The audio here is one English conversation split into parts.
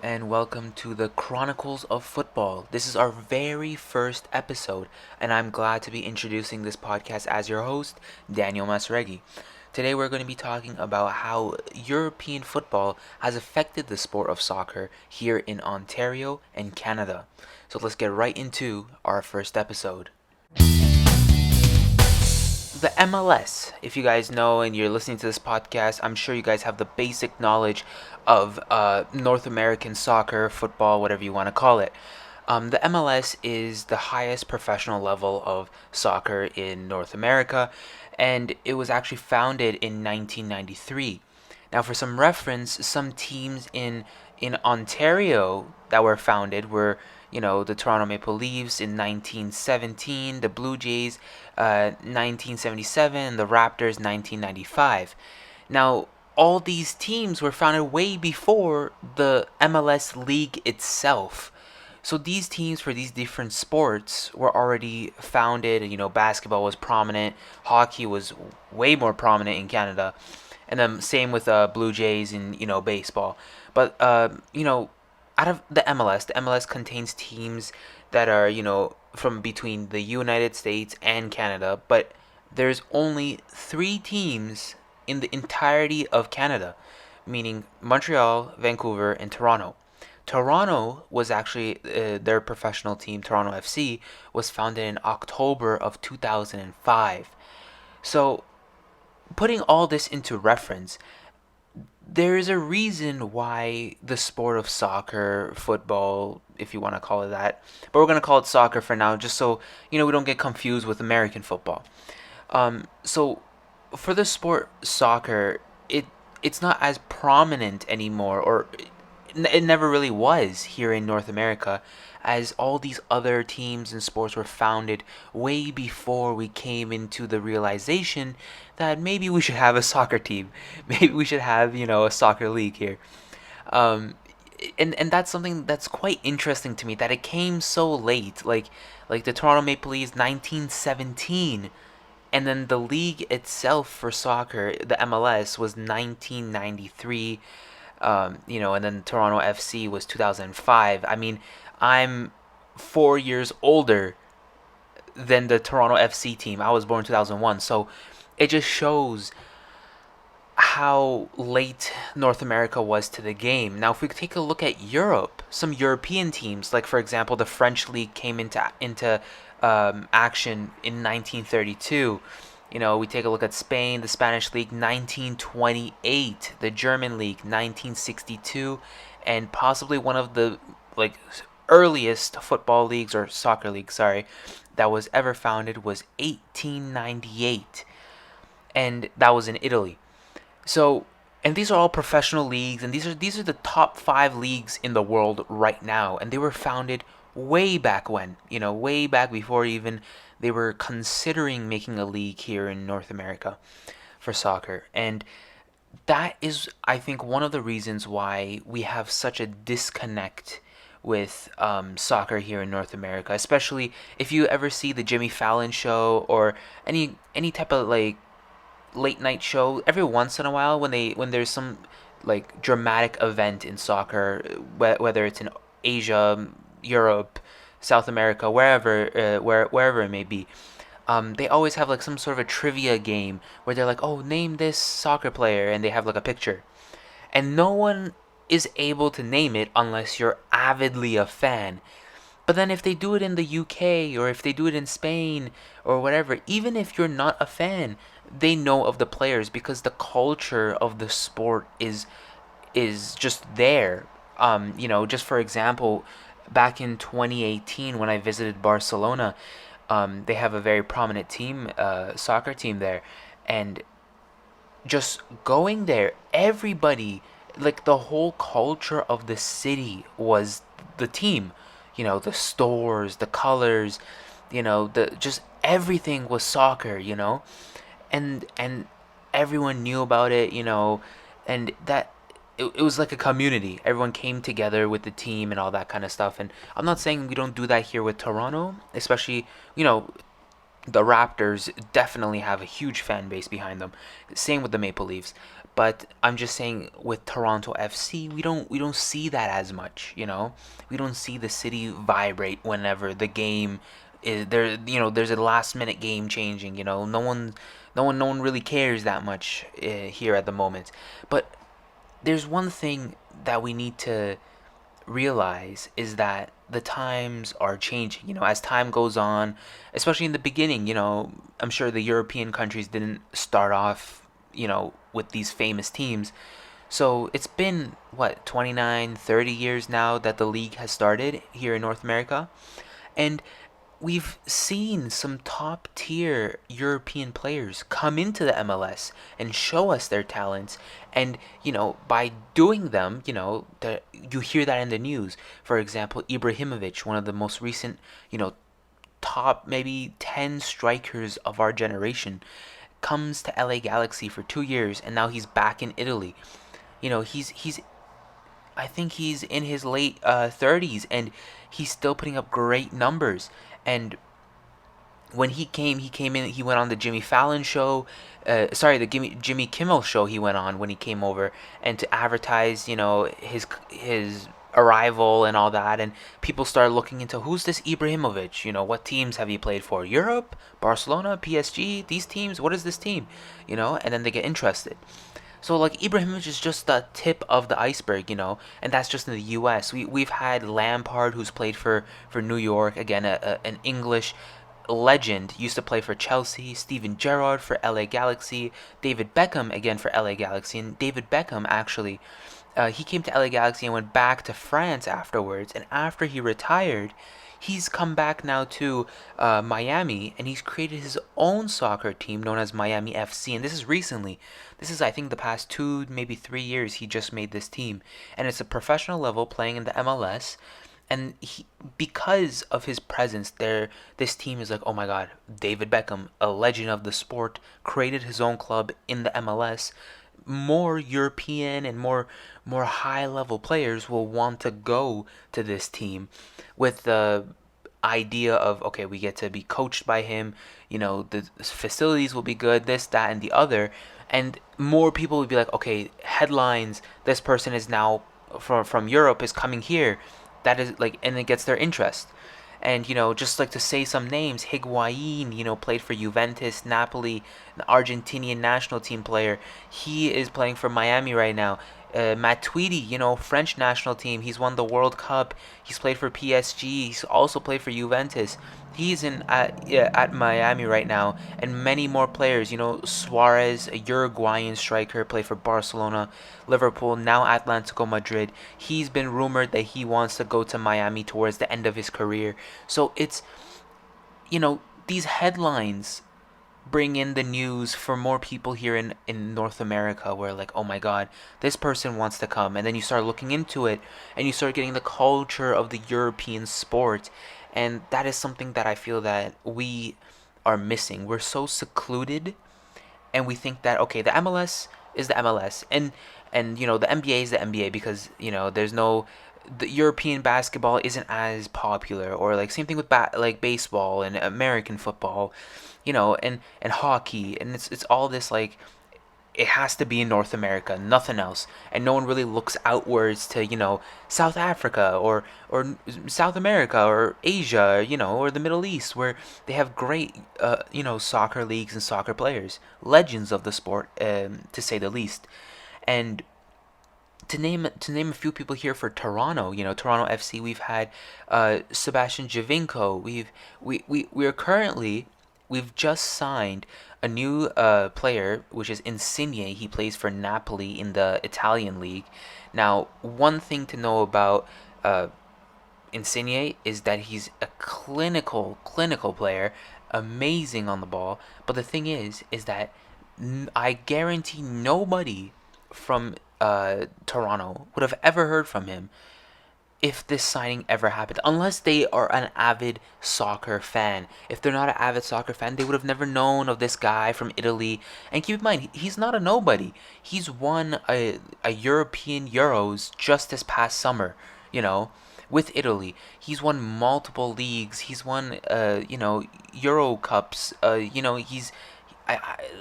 and welcome to the Chronicles of Football. This is our very first episode, and I'm glad to be introducing this podcast as your host, Daniel Masreghi. Today, we're going to be talking about how European football has affected the sport of soccer here in Ontario and Canada. So, let's get right into our first episode. The MLS, if you guys know and you're listening to this podcast, I'm sure you guys have the basic knowledge of North American soccer, football, whatever you want to call it. The MLS is the highest professional level of soccer in North America, and it was actually founded in 1993. Now, for some reference, some teams in Ontario that were founded were, the Toronto Maple Leafs in 1917, the Blue Jays 1977, and the Raptors 1995. Now, all these teams were founded way before the MLS league itself. So these teams for these different sports were already founded. Basketball was prominent, hockey was way more prominent in Canada, and then same with Blue Jays and baseball. But out of the MLS contains teams that are from between the United States and Canada, but there's only three teams in the entirety of Canada, meaning Montreal, Vancouver, and Toronto. Toronto was actually their professional team, Toronto FC, was founded in October of 2005. So, putting all this into reference, there is a reason why the sport of soccer, football, if you want to call it that, but we're going to call it soccer for now, just so we don't get confused with American football. So for the sport soccer, it's not as prominent anymore, or it never really was here in North America, as all these other teams and sports were founded way before we came into the realization that maybe we should have a soccer team. Maybe we should have, a soccer league here. Um, and that's something that's quite interesting to me, that it came so late. Like the Toronto Maple Leafs 1917, and then the league itself for soccer, the MLS, was 1993. And then Toronto FC was 2005. I mean, I'm 4 years older than the Toronto FC team. I was born 2001, so it just shows how late North America was to the game. Now, if we take a look at Europe, some European teams, like for example, the French league came into action in 1932. We take a look at Spain, the Spanish league 1928, the German league 1962, and possibly one of the earliest football leagues, or soccer leagues, sorry, that was ever founded was 1898, and that was in Italy. So, and these are all professional leagues, and these are the top 5 leagues in the world right now, and they were founded way back when, way back before even they were considering making a league here in North America for soccer. And that is, I think, one of the reasons why we have such a disconnect with soccer here in North America, especially if you ever see the Jimmy Fallon show or any type of late night show. Every once in a while, when there's some dramatic event in soccer, whether it's in Asia, Europe, South America, wherever it may be, they always have some sort of a trivia game where they're like, oh, name this soccer player, and they have a picture, and no one is able to name it unless you're avidly a fan. But then if they do it in the UK, or if they do it in Spain or whatever, even if you're not a fan, they know of the players because the culture of the sport is just there. Just for example, back in 2018 when I visited Barcelona, they have a very prominent team, soccer team there, and just going there, everybody, the whole culture of the city was the team. The stores, the colors, the just everything was soccer. And everyone knew about it. And that it was like a community. Everyone came together with the team and all that kind of stuff. And I'm not saying we don't do that here with Toronto, especially The Raptors definitely have a huge fan base behind them. Same with the Maple Leafs. But I'm just saying with Toronto FC, we don't see that as much, you know? We don't see the city vibrate whenever the game is there, there's a last minute game changing, no one really cares that much here at the moment. But there's one thing that we need to realize is that the times are changing. As time goes on, especially in the beginning, I'm sure the European countries didn't start off, with these famous teams. So it's been, what, 29, 30 years now that the league has started here in North America. And we've seen some top tier European players come into the MLS and show us their talents. And, by doing them, you hear that in the news. For example, Ibrahimovic, one of the most recent, top maybe 10 strikers of our generation, comes to LA Galaxy for 2 years and now he's back in Italy. He's I think he's in his late 30s and he's still putting up great numbers. And when he came in. He went on the Jimmy Fallon show. Sorry, the Jimmy Kimmel show. He went on when he came over and to advertise, his arrival and all that. And people started looking into who's this Ibrahimovic. What teams have he played for? Europe, Barcelona, PSG. These teams. What is this team? And then they get interested. So like Ibrahimovic is just the tip of the iceberg, and that's just in the U.S. We've had Lampard, who's played for New York, again an English legend, used to play for Chelsea. Steven Gerrard for LA Galaxy. David Beckham again for LA Galaxy, and David Beckham actually. He came to LA Galaxy and went back to France afterwards. And after he retired, he's come back now to Miami and he's created his own soccer team known as Miami FC. And this is recently. This is, I think, the past 2, maybe 3 years he just made this team. And it's a professional level playing in the MLS. And because of his presence there, this team is like, oh my God, David Beckham, a legend of the sport, created his own club in the MLS. More European and more high level players will want to go to this team with the idea of, okay, we get to be coached by him, the facilities will be good, this, that, and the other. And more people would be like, okay, headlines, this person is now from Europe is coming here. That is like, and it gets their interest. And, just like to say some names, Higuain, played for Juventus, Napoli, an Argentinian national team player. He is playing for Miami right now. Matuidi, French national team. He's won the World Cup. He's played for PSG. He's also played for Juventus. He's at Miami right now, and many more players. Suarez, a Uruguayan striker, played for Barcelona, Liverpool, now Atletico Madrid. He's been rumored that he wants to go to Miami towards the end of his career. So it's, these headlines bring in the news for more people here in North America where like, oh my God, this person wants to come. And then you start looking into it and you start getting the culture of the European sport. And that is something that I feel that we are missing. We're so secluded and we think that, okay, the MLS is the MLS and the NBA is the NBA because, there's no, the European basketball isn't as popular, or like same thing with like baseball and American football, and hockey, and it's all this like it has to be in North America, nothing else, and no one really looks outwards to South Africa or South America or Asia, or the Middle East where they have great soccer leagues and soccer players, legends of the sport, to say the least, and to name a few people here for Toronto, Toronto FC, we've had Sebastian Javinko. We've just signed a new player, which is Insigne. He plays for Napoli in the Italian league. Now, one thing to know about Insigne is that he's a clinical player, amazing on the ball. But the thing is that I guarantee nobody from Toronto would have ever heard from him if this signing ever happened, unless they are an avid soccer fan. If they're not an avid soccer fan, they would have never known of this guy from Italy. And keep in mind, he's not a nobody. He's won a European Euros just this past summer, you know, with Italy. He's won multiple leagues. He's won, Euro Cups. He's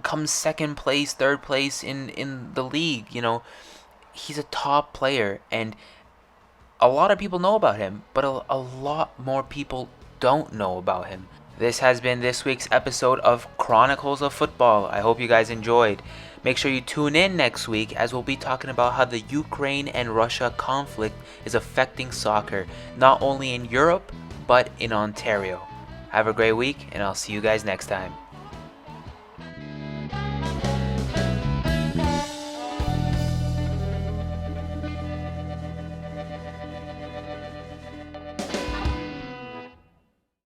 comes second place, third place in the league. He's a top player, and a lot of people know about him, but a lot more people don't know about him. This has been this week's episode of Chronicles of Football. I hope you guys enjoyed. Make sure you tune in next week as we'll be talking about how the Ukraine and Russia conflict is affecting soccer, not only in Europe, but in Ontario. Have a great week, and I'll see you guys next time.